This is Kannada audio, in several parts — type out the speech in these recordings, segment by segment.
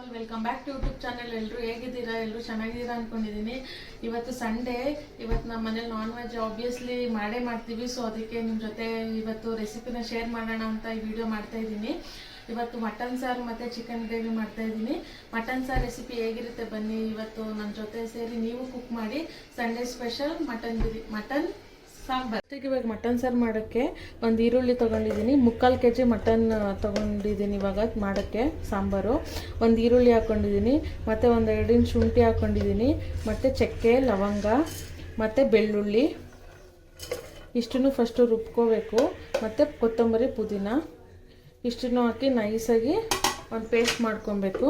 All welcome back to YouTube channel. ಎಲ್ಲರೂ ಹೇಗಿದ್ದೀರಾ? ಎಲ್ಲರೂ ಚೆನ್ನಾಗಿದ್ದೀರಾ ಅಂದ್ಕೊಂಡಿದ್ದೀನಿ. ಇವತ್ತು ಸಂಡೇ, ಇವತ್ತು ನಮ್ಮ ಮನೇಲಿ ನಾನ್ ವೆಜ್ ಆಬ್ವಿಯಸ್ಲಿ ಮಾಡೇ ಮಾಡ್ತೀವಿ. ಸೊ ಅದಕ್ಕೆ ನಿಮ್ಮ ಜೊತೆ ಇವತ್ತು ರೆಸಿಪಿನ ಶೇರ್ ಮಾಡೋಣ ಅಂತ ಈ ವಿಡಿಯೋ ಮಾಡ್ತಾ ಇದ್ದೀನಿ. ಇವತ್ತು ಮಟನ್ ಸಾರು ಮತ್ತು ಚಿಕನ್ ಗ್ರೇವಿ ಮಾಡ್ತಾ ಇದ್ದೀನಿ. ಮಟನ್ ಸಾರು ರೆಸಿಪಿ ಹೇಗಿರುತ್ತೆ ಬನ್ನಿ ಇವತ್ತು ನನ್ನ ಜೊತೆ ಸೇರಿ ನೀವು ಕುಕ್ ಮಾಡಿ. Sunday special mutton sambar. ಇವಾಗ ಮಟನ್ ಸಾರು ಮಾಡೋಕ್ಕೆ ಒಂದು ಈರುಳ್ಳಿ ತೊಗೊಂಡಿದ್ದೀನಿ, 3/4 kg ಮಟನ್ ತೊಗೊಂಡಿದ್ದೀನಿ ಇವಾಗ ಮಾಡೋಕ್ಕೆ ಸಾಂಬಾರು. ಒಂದು ಈರುಳ್ಳಿ ಹಾಕ್ಕೊಂಡಿದ್ದೀನಿ, ಮತ್ತು ಒಂದು 2 ಇಂಚ್ ಶುಂಠಿ ಹಾಕ್ಕೊಂಡಿದ್ದೀನಿ, ಮತ್ತು ಚಕ್ಕೆ, ಲವಂಗ ಮತ್ತು ಬೆಳ್ಳುಳ್ಳಿ ಇಷ್ಟನ್ನು ಫಸ್ಟು ರುಬ್ಕೋಬೇಕು. ಮತ್ತು ಕೊತ್ತಂಬರಿ, ಪುದೀನ ಇಷ್ಟನ್ನು ಹಾಕಿ ನೈಸಾಗಿ ಒಂದು ಪೇಸ್ಟ್ ಮಾಡ್ಕೊಬೇಕು.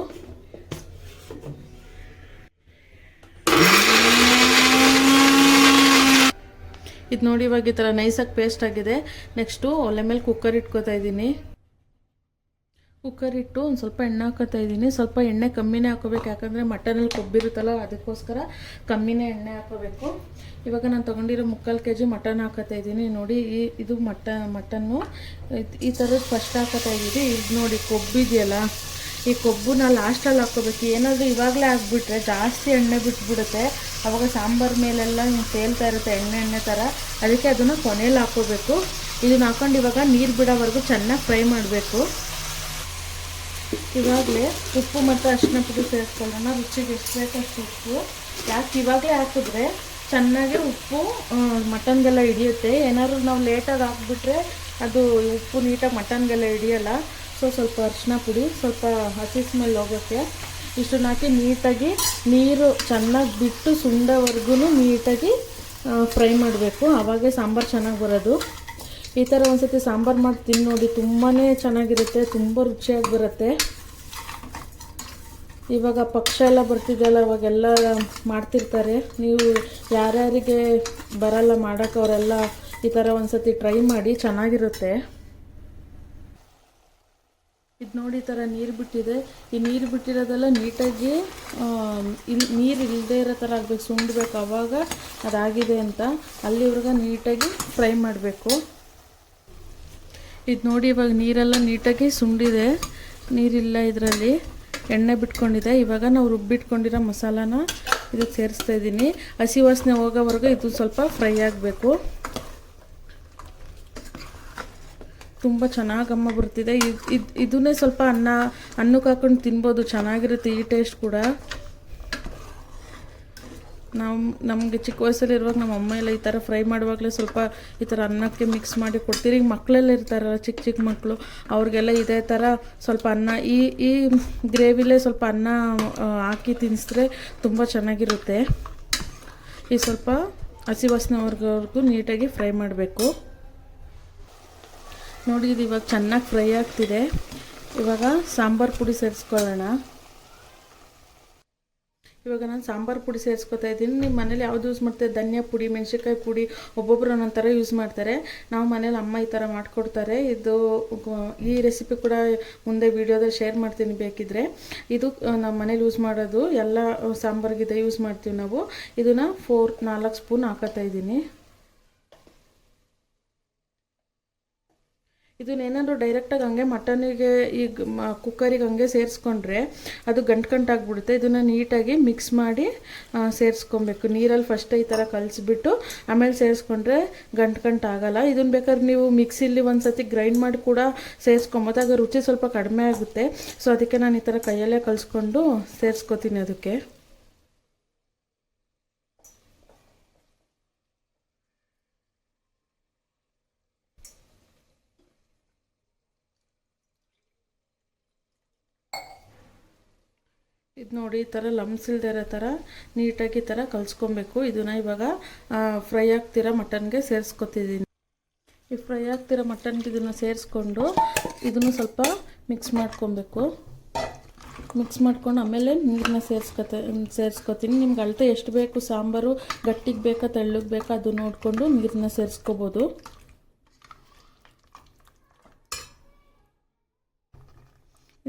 ಇದು ನೋಡಿ ಇವಾಗ ಈ ಥರ ನೈಸಾಗಿ ಪೇಸ್ಟ್ ಆಗಿದೆ. ನೆಕ್ಸ್ಟು ಒಲೆ ಮೇಲೆ ಕುಕ್ಕರ್ ಇಟ್ಕೋತಾ ಇದ್ದೀನಿ. ಕುಕ್ಕರ್ ಇಟ್ಟು ಒಂದು ಸ್ವಲ್ಪ ಎಣ್ಣೆ ಹಾಕೋತಾ ಇದ್ದೀನಿ. ಸ್ವಲ್ಪ ಎಣ್ಣೆ ಕಮ್ಮಿನೇ ಹಾಕೋಬೇಕು, ಯಾಕಂದರೆ ಮಟನಲ್ಲಿ ಕೊಬ್ಬಿರುತ್ತಲ್ಲ, ಅದಕ್ಕೋಸ್ಕರ ಕಮ್ಮಿನೇ ಎಣ್ಣೆ ಹಾಕೋಬೇಕು. ಇವಾಗ ನಾನು ತೊಗೊಂಡಿರೋ 3/4 kg ಮಟನ್ ಹಾಕೋತಾ ಇದ್ದೀನಿ. ನೋಡಿ ಇದು ಮಟನ್ನು ಈ ಥರದ್ದು ಫಸ್ಟ್ ಹಾಕೋತಾ ಇದ್ದೀನಿ. ಇದು ನೋಡಿ ಕೊಬ್ಬಿದೆಯಲ್ಲ, ಈ ಕೊಬ್ಬುನ ಲಾಸ್ಟಲ್ಲಿ ಹಾಕ್ಕೋಬೇಕು. ಏನಾದರೂ ಇವಾಗಲೇ ಹಾಕ್ಬಿಟ್ರೆ ಜಾಸ್ತಿ ಎಣ್ಣೆ ಬಿಟ್ಬಿಡುತ್ತೆ, ಆವಾಗ ಸಾಂಬಾರು ಮೇಲೆಲ್ಲ ತೇಲ್ತಾ ಇರುತ್ತೆ ಎಣ್ಣೆ ಥರ. ಅದಕ್ಕೆ ಅದನ್ನು ಕೊನೆಯಲ್ಲಿ ಹಾಕ್ಕೋಬೇಕು. ಇದನ್ನು ಹಾಕ್ಕೊಂಡು ಇವಾಗ ನೀರು ಬಿಡೋವರೆಗೂ ಚೆನ್ನಾಗಿ ಫ್ರೈ ಮಾಡಬೇಕು. ಇವಾಗಲೇ ಉಪ್ಪು ಮತ್ತು ಅರಿಶಿನ ಪುಡಿ ಸೇರಿಸ್ಕೊಳ್ಳೋಣ. ರುಚಿಗೆ ಎಷ್ಟು ಬೇಕೋ ಅಷ್ಟು ಉಪ್ಪು. ಯಾಕೆ ಇವಾಗಲೇ ಹಾಕಿದ್ರೆ ಚೆನ್ನಾಗಿ ಉಪ್ಪು ಮಟನ್ಗೆಲ್ಲ ಹಿಡಿಯುತ್ತೆ. ಏನಾದರೂ ನಾವು ಲೇಟಾಗಿ ಹಾಕ್ಬಿಟ್ರೆ ಅದು ಉಪ್ಪು ನೀಟಾಗಿ ಮಟನ್ಗೆಲ್ಲ ಹಿಡಿಯಲ್ಲ. ಸೊ ಸ್ವಲ್ಪ ಅರಿಶಿನ ಪುಡಿ, ಸ್ವಲ್ಪ ಹಸಿ ಸ್ಮೆಲ್ ಹೋಗೋಕ್ಕೆ ಇಷ್ಟನ್ನು ಹಾಕಿ ನೀಟಾಗಿ ನೀರು ಚೆನ್ನಾಗಿ ಬಿಟ್ಟು ಸುಂಡೋವರೆಗೂ ನೀಟಾಗಿ ಫ್ರೈ ಮಾಡಬೇಕು. ಆವಾಗೇ ಸಾಂಬಾರು ಚೆನ್ನಾಗಿ ಬರೋದು. ಈ ಥರ ಒಂದು ಸತಿ ಸಾಂಬಾರು ಮಾಡಿ ತಿಂದು ನೋಡಿ, ತುಂಬಾ ಚೆನ್ನಾಗಿರುತ್ತೆ, ತುಂಬ ರುಚಿಯಾಗಿ ಬರುತ್ತೆ. ಇವಾಗ ಪಕ್ಷ ಎಲ್ಲ ಬರ್ತಿದ್ದಲ್ಲ, ಅವಾಗೆಲ್ಲ ಮಾಡ್ತಿರ್ತಾರೆ. ನೀವು ಯಾರ್ಯಾರಿಗೆ ಬರಲ್ಲ ಮಾಡೋಕ್ಕೆ ಅವರೆಲ್ಲ ಈ ಥರ ಒಂದು ಸತಿ ಟ್ರೈ ಮಾಡಿ, ಚೆನ್ನಾಗಿರುತ್ತೆ. ಇದು ನೋಡಿ ಈ ಥರ ನೀರು ಬಿಟ್ಟಿದೆ. ಈ ನೀರು ಬಿಟ್ಟಿರೋದೆಲ್ಲ ನೀಟಾಗಿ ನೀರು ಇಲ್ಲದೆ ಇರೋ ಥರ ಆಗಬೇಕು, ಸುಂಡಬೇಕು. ಆವಾಗ ಅದಾಗಿದೆ ಅಂತ ಅಲ್ಲಿವರೆಗೆ ನೀಟಾಗಿ ಫ್ರೈ ಮಾಡಬೇಕು. ಇದು ನೋಡಿ ಇವಾಗ ನೀರೆಲ್ಲ ನೀಟಾಗಿ ಸುಂಡಿದೆ, ನೀರಿಲ್ಲ ಇದರಲ್ಲಿ, ಎಣ್ಣೆ ಬಿಟ್ಕೊಂಡಿದೆ. ಇವಾಗ ನಾವು ರುಬ್ಬಿಟ್ಕೊಂಡಿರೋ ಮಸಾಲಾನ ಇದಕ್ಕೆ ಸೇರಿಸ್ತಾ ಇದ್ದೀನಿ. ಹಸಿ ವಾಸನೆ ಹೋಗೋವರೆಗೂ ಇದು ಸ್ವಲ್ಪ ಫ್ರೈ ಆಗಬೇಕು. ತುಂಬ ಚೆನ್ನಾಗಿ ಅಮ್ಮ ಬರ್ತಿದೆ. ಇದನ್ನೇ ಸ್ವಲ್ಪ ಅನ್ನಕ್ಕೆ ಹಾಕೊಂಡು ತಿನ್ಬೋದು, ಚೆನ್ನಾಗಿರುತ್ತೆ ಈ ಟೇಸ್ಟ್ ಕೂಡ. ನಮಗೆ ಚಿಕ್ಕ ವಯಸ್ಸಲ್ಲಿರುವಾಗ ನಮ್ಮ ಅಮ್ಮ ಎಲ್ಲ ಈ ಥರ ಫ್ರೈ ಮಾಡುವಾಗಲೇ ಸ್ವಲ್ಪ ಈ ಥರ ಅನ್ನಕ್ಕೆ ಮಿಕ್ಸ್ ಮಾಡಿ ಕೊಡ್ತೀರಿ. ಈಗ ಮಕ್ಕಳೆಲ್ಲ ಇರ್ತಾರಲ್ಲ, ಚಿಕ್ಕ ಮಕ್ಕಳು, ಅವ್ರಿಗೆಲ್ಲ ಇದೇ ಥರ ಸ್ವಲ್ಪ ಅನ್ನ ಈ ಗ್ರೇವಿಲೇ ಸ್ವಲ್ಪ ಅನ್ನ ಹಾಕಿ ತಿನ್ನಿಸಿದ್ರೆ ತುಂಬ ಚೆನ್ನಾಗಿರುತ್ತೆ. ಈ ಸ್ವಲ್ಪ ಹಸಿ ವಾಸನೆವರೆಗೂ ನೀಟಾಗಿ ಫ್ರೈ ಮಾಡಬೇಕು. ನೋಡಿ ಇದು ಇವಾಗ ಚೆನ್ನಾಗಿ ಫ್ರೈ ಆಗ್ತಿದೆ. ಇವಾಗ ಸಾಂಬಾರು ಪುಡಿ ಸೇರಿಸ್ಕೊಳ್ಳೋಣ. ಇವಾಗ ನಾನು ಸಾಂಬಾರು ಪುಡಿ ಸೇರಿಸ್ಕೊತಾ ಇದ್ದೀನಿ. ನಿಮ್ಮ ಮನೇಲಿ ಯಾವುದು ಯೂಸ್ ಮಾಡ್ತಾರೆ? ಧನಿಯಾ ಪುಡಿ, ಮೆಣಸಿನ್ಕಾಯಿ ಪುಡಿ, ಒಬ್ಬೊಬ್ಬರು ಒಂದೊಂದು ಥರ ಯೂಸ್ ಮಾಡ್ತಾರೆ. ನಾವು ಮನೇಲಿ ಅಮ್ಮ ಈ ಥರ ಮಾಡಿಕೊಡ್ತಾರೆ. ಈ ರೆಸಿಪಿ ಕೂಡ ಮುಂದೆ ವೀಡಿಯೋದಲ್ಲಿ ಶೇರ್ ಮಾಡ್ತೀನಿ ಬೇಕಿದ್ದರೆ. ಇದು ನಮ್ಮ ಮನೇಲಿ ಯೂಸ್ ಮಾಡೋದು, ಎಲ್ಲ ಸಾಂಬಾರಿಗಿದೆ ಯೂಸ್ ಮಾಡ್ತೀವಿ ನಾವು. ಇದನ್ನು 4 ಸ್ಪೂನ್ ಹಾಕೋತಾ ಇದ್ದೀನಿ. ಇದನ್ನೇನಾದರೂ ಡೈರೆಕ್ಟಾಗಿ ಹಂಗೆ ಮಟನಿಗೆ ಈಗ ಕುಕ್ಕರಿಗೆ ಹಂಗೆ ಸೇರಿಸ್ಕೊಂಡ್ರೆ ಅದು ಗಂಟಾಗ್ಬಿಡುತ್ತೆ. ಇದನ್ನು ನೀಟಾಗಿ ಮಿಕ್ಸ್ ಮಾಡಿ ಸೇರಿಸ್ಕೊಬೇಕು. ನೀರಲ್ಲಿ ಫಸ್ಟ್ ಈ ಥರ ಕಲಿಸ್ಬಿಟ್ಟು ಆಮೇಲೆ ಸೇರಿಸ್ಕೊಂಡ್ರೆ ಗಂಟಾಗಲ್ಲ. ಇದನ್ನು ಬೇಕಾದ್ರೆ ನೀವು ಮಿಕ್ಸಿಲಿ ಒಂದು ಸತಿ ಗ್ರೈಂಡ್ ಮಾಡಿ ಕೂಡ ಸೇರಿಸ್ಕೊಬೋದು, ಆಗ ರುಚಿ ಸ್ವಲ್ಪ ಕಡಿಮೆ ಆಗುತ್ತೆ. ಸೊ ಅದಕ್ಕೆ ನಾನು ಈ ಥರ ಕೈಯಲ್ಲೇ ಕಲಿಸ್ಕೊಂಡು ಸೇರಿಸ್ಕೊತೀನಿ ಅದಕ್ಕೆ. ಇದು ನೋಡಿ ಈ ಥರ ಲಮ್ಸ್ ಇಲ್ಲದೆ ಇರೋ ಥರ ನೀಟಾಗಿ ಈ ಥರ ಕಲಿಸ್ಕೊಬೇಕು. ಇದನ್ನು ಇವಾಗ ಫ್ರೈ ಆಗ್ತಿರೋ ಮಟನ್ಗೆ ಸೇರಿಸ್ಕೊತಿದ್ದೀನಿ. ಈ ಫ್ರೈ ಆಗ್ತಿರೋ ಮಟನ್ಗೆ ಇದನ್ನು ಸೇರಿಸ್ಕೊಂಡು ಇದನ್ನು ಸ್ವಲ್ಪ ಮಿಕ್ಸ್ ಮಾಡ್ಕೊಬೇಕು. ಮಿಕ್ಸ್ ಮಾಡ್ಕೊಂಡು ಆಮೇಲೆ ನೀರನ್ನ ಸೇರಿಸ್ಕೊತೀನಿ. ನಿಮ್ಗೆ ಅಳತೆ ಎಷ್ಟು ಬೇಕು, ಸಾಂಬಾರು ಗಟ್ಟಿಗೆ ಬೇಕಾ ತೆಳ್ಳಗೆ ಬೇಕಾ ಅದು ನೋಡಿಕೊಂಡು ನೀರನ್ನ ಸೇರಿಸ್ಕೋಬೋದು.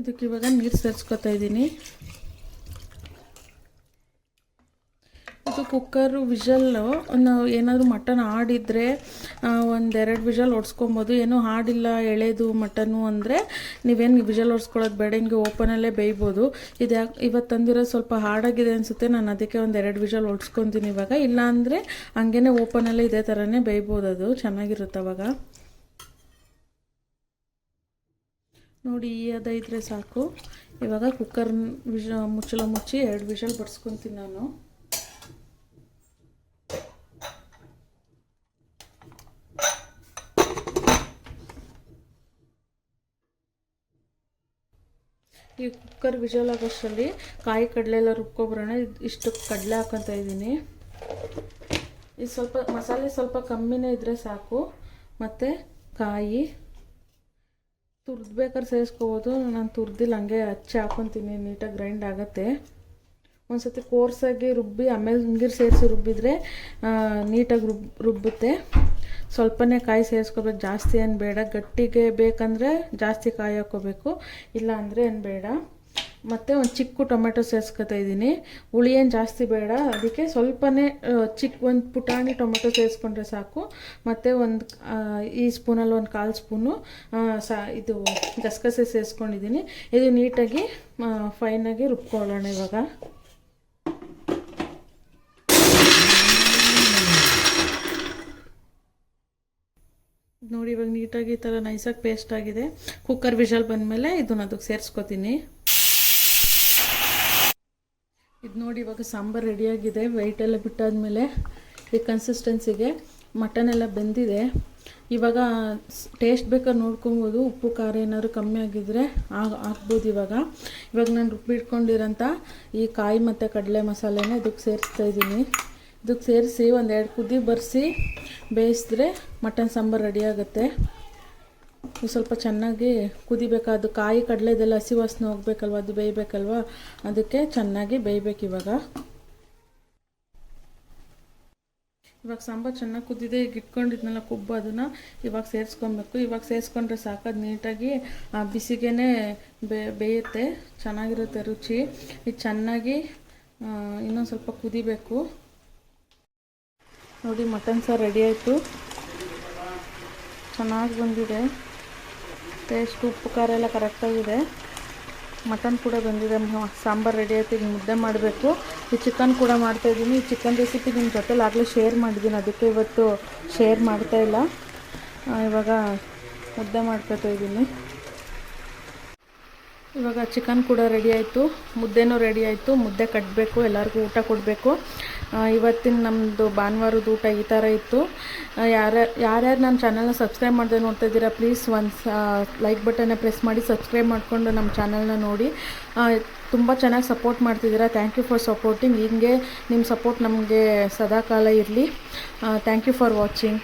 ಇದಕ್ಕೆ ಇವಾಗ ನೀರು ಸೇರಿಸ್ಕೊತಾ ಇದ್ದೀನಿ. ಇದು ಕುಕ್ಕರು ವಿಷಲ್ಲು ನಾವು ಏನಾದರೂ ಮಟನ್ ಹಾಡಿದ್ರೆ ಒಂದೆರಡು ವಿಷಲ್ ಹೊಡ್ಸ್ಕೊಬೋದು. ಏನೋ ಹಾಡಿಲ್ಲ ಎಳೆದು ಮಟನ್ನು ಅಂದರೆ ನೀವೇನು ವಿಷಲ್ ಹೊಡ್ಸ್ಕೊಳ್ಳೋದು ಬೇಡ, ಹಿಂಗೆ ಓಪನಲ್ಲೇ ಬೇಯ್ಬೋದು. ಇದು ಇವತ್ತು ತಂದಿರೋ ಸ್ವಲ್ಪ ಹಾಡಾಗಿದೆ ಅನಿಸುತ್ತೆ, ನಾನು ಅದಕ್ಕೆ ಒಂದೆರಡು ವಿಷಲ್ ಹೊಡ್ಸ್ಕೊತೀನಿ ಇವಾಗ. ಇಲ್ಲಾಂದರೆ ಹಂಗೇ ಓಪನಲ್ಲೇ ಇದೇ ಥರನೇ ಬೇಯ್ಬೋದು, ಅದು ಚೆನ್ನಾಗಿರುತ್ತೆ ಅವಾಗ. ನೋಡಿ ಈ ಅದ ಇದ್ದರೆ ಸಾಕು. ಇವಾಗ ಕುಕ್ಕರ್ ಮುಚ್ಚಳ ಮುಚ್ಚಿ 2 ವಿಷಲ್ ಬಡ್ಸ್ಕೊತೀನಿ ನಾನು. ಈ ಕುಕ್ಕರ್ ವಿಷಲ್ ಆಗೋಷ್ಟರಲ್ಲಿ ಕಾಯಿ ಕಡಲೆ ಎಲ್ಲ ರುಬ್ಕೊಬರೋಣ. ಇಷ್ಟು ಕಡಲೆ ಹಾಕೊತಾ ಇದ್ದೀನಿ. ಇದು ಸ್ವಲ್ಪ ಮಸಾಲೆ ಸ್ವಲ್ಪ ಕಮ್ಮಿನೇ ಇದ್ದರೆ ಸಾಕು. ಮತ್ತು ಕಾಯಿ ತುರ್ದ್ಬೇಕಾದ್ರೆ ಸೇರಿಸ್ಕೋಬೋದು, ನಾನು ತುರ್ದಿಲ್ಲ, ಹಂಗೆ ಹಚ್ಚಿ ಹಾಕೊತೀನಿ, ನೀಟಾಗಿ ಗ್ರೈಂಡ್ ಆಗುತ್ತೆ. ಒಂದು ಸತಿ ಕೋರ್ಸಾಗಿ ರುಬ್ಬಿ ಆಮೇಲೆ ನೀರು ಸೇರಿಸಿ ರುಬ್ಬಿದರೆ ನೀಟಾಗಿ ರುಬ್ಬುತ್ತೆ. ಸ್ವಲ್ಪನೇ ಕಾಯಿ ಸೇರಿಸ್ಕೋಬೇಕು, ಜಾಸ್ತಿ ಏನು ಬೇಡ. ಗಟ್ಟಿಗೆ ಬೇಕಂದರೆ ಜಾಸ್ತಿ ಕಾಯಿ ಹಾಕ್ಕೋಬೇಕು, ಇಲ್ಲ ಅಂದರೆ ಏನು ಬೇಡ. ಮತ್ತು ಒಂದು ಚಿಕ್ಕ ಟೊಮೆಟೊ ಸೇರಿಸ್ಕೊತಾ ಇದ್ದೀನಿ. ಹುಳಿ ಏನು ಜಾಸ್ತಿ ಬೇಡ, ಅದಕ್ಕೆ ಸ್ವಲ್ಪನೇ ಒಂದು ಪುಟಾಣಿ ಟೊಮೆಟೊ ಸೇರಿಸ್ಕೊಂಡ್ರೆ ಸಾಕು. ಮತ್ತು ಒಂದು ಈ ಸ್ಪೂನಲ್ಲಿ ಒಂದು 1/4 ಸ್ಪೂನು ಇದು ಗಸಗಸೆ ಸೇರಿಸ್ಕೊಂಡಿದ್ದೀನಿ. ಇದು ನೀಟಾಗಿ ಫೈನಾಗಿ ರುಬ್ಕೊಳ್ಳೋಣ ಇವಾಗ. ನೋಡಿ ಇವಾಗ ನೀಟಾಗಿ ಈ ಥರ ನೈಸಾಗಿ ಪೇಸ್ಟ್ ಆಗಿದೆ. ಕುಕ್ಕರ್ ವಿಷಲ್ ಬಂದಮೇಲೆ ಇದನ್ನು ಅದಕ್ಕೆ ಸೇರಿಸ್ಕೊತೀನಿ. ಇದು ನೋಡಿ ಇವಾಗ ಸಾಂಬಾರು ರೆಡಿಯಾಗಿದೆ. ವೆಯ್ಟೆಲ್ಲ ಬಿಟ್ಟಾದಮೇಲೆ ಈ ಕನ್ಸಿಸ್ಟೆನ್ಸಿಗೆ ಮಟನ್ ಎಲ್ಲ ಬೆಂದಿದೆ. ಇವಾಗ ಟೇಸ್ಟ್ ಬೇಕಾದ್ರೆ ನೋಡ್ಕೊಬೋದು, ಉಪ್ಪು ಖಾರ ಏನಾದ್ರು ಕಮ್ಮಿ ಆಗಿದ್ದರೆ ಹಾಕ್ಬೋದು. ಇವಾಗ ನಾನು ರುಬ್ಬಿಟ್ಕೊಂಡಿರೋಂಥ ಈ ಕಾಯಿ ಮತ್ತು ಕಡಲೆ ಮಸಾಲೆನ ಇದಕ್ಕೆ ಸೇರಿಸ್ತಾ ಇದ್ದೀನಿ. ಇದಕ್ಕೆ ಸೇರಿಸಿ 1-2 ಕುದಿ ಬರೆಸಿ ಬೇಯಿಸಿದ್ರೆ ಮಟನ್ ಸಾಂಬಾರು ರೆಡಿಯಾಗುತ್ತೆ. ಸ್ವಲ್ಪ ಚೆನ್ನಾಗಿ ಕುದಿಬೇಕಾದ ಕಾಯಿ ಕಡಲೆದೆಲ್ಲ ಹಸಿ ವಾಸನೆ ಹೋಗ್ಬೇಕಲ್ವ, ಅದು ಬೇಯಬೇಕಲ್ವ, ಅದಕ್ಕೆ ಚೆನ್ನಾಗಿ ಬೇಯಬೇಕು. ಇವಾಗ ಸಾಂಬಾರು ಚೆನ್ನಾಗಿ ಕುದಿದೆ. ಈಗ ಇಟ್ಕೊಂಡಿದ್ನೆಲ್ಲ ಕೊಬ್ಬು ಅದನ್ನು ಇವಾಗ ಸೇರಿಸ್ಕೊಬೇಕು. ಇವಾಗ ಸೇರಿಸ್ಕೊಂಡ್ರೆ ಸಾಕು, ಅದು ನೀಟಾಗಿ ಬಿಸಿಗೇ ಬೇಯುತ್ತೆ, ಚೆನ್ನಾಗಿರುತ್ತೆ ರುಚಿ. ಇದು ಚೆನ್ನಾಗಿ ಇನ್ನೊಂದು ಸ್ವಲ್ಪ ಕುದಿಬೇಕು. ನೋಡಿ ಮಟನ್ ಸಾರು ರೆಡಿ ಆಯಿತು, ಚೆನ್ನಾಗಿ ಬಂದಿದೆ. ಟೇಸ್ಟ್ ಉಪ್ಪು ಖಾರ ಎಲ್ಲ ಕರೆಕ್ಟಾಗಿದೆ. ಮಟನ್ ಕೂಡ ಬಂದಿದೆ. ಸಾಂಬಾರು ರೆಡಿ ಆಯ್ತು. ಈಗ ಮುದ್ದೆ ಮಾಡಬೇಕು. ಈ ಚಿಕನ್ ಕೂಡ ಮಾಡ್ತಾಯಿದ್ದೀನಿ. ಈ ಚಿಕನ್ ರೆಸಿಪಿ ನಿಮ್ಮ ಜೊತೆಲಿ ಆಗಲೇ ಶೇರ್ ಮಾಡಿದ್ದೀನಿ, ಅದಕ್ಕೆ ಇವತ್ತು ಶೇರ್ ಮಾಡ್ತಾಯಿಲ್ಲ. ಇವಾಗ ಮುದ್ದೆ ಮಾಡ್ಕೊತಾ ಇದ್ದೀನಿ. ಇವಾಗ ಚಿಕನ್ ಕೂಡ ರೆಡಿ ಆಯಿತು, ಮುದ್ದೆನೂ ರೆಡಿ ಆಯಿತು. ಮುದ್ದೆ ಕಟ್ಟಬೇಕು, ಎಲ್ಲರಿಗೂ ಊಟ ಕೊಡಬೇಕು. ಇವತ್ತಿನ ನಮ್ಮದು ಭಾನುವಾರದ ಊಟ ಈ ಥರ ಇತ್ತು. ಯಾರ್ಯಾರು ನನ್ನ ಚಾನಲ್ನ ಸಬ್ಸ್ಕ್ರೈಬ್ ಮಾಡದೆ ನೋಡ್ತಾ ಇದ್ದೀರಾ, ಪ್ಲೀಸ್ ಒಂದು ಲೈಕ್ ಬಟನ್ನ ಪ್ರೆಸ್ ಮಾಡಿ ಸಬ್ಸ್ಕ್ರೈಬ್ ಮಾಡಿಕೊಂಡು ನಮ್ಮ ಚಾನಲ್ನ ನೋಡಿ. ತುಂಬ ಚೆನ್ನಾಗಿ ಸಪೋರ್ಟ್ ಮಾಡ್ತಿದ್ದೀರಾ. Thank you for supporting. ಹಿಂಗೆ ನಿಮ್ಮ ಸಪೋರ್ಟ್ ನಮಗೆ ಸದಾಕಾಲ ಇರಲಿ. ಥ್ಯಾಂಕ್ ಯು ಫಾರ್ ವಾಚಿಂಗ್.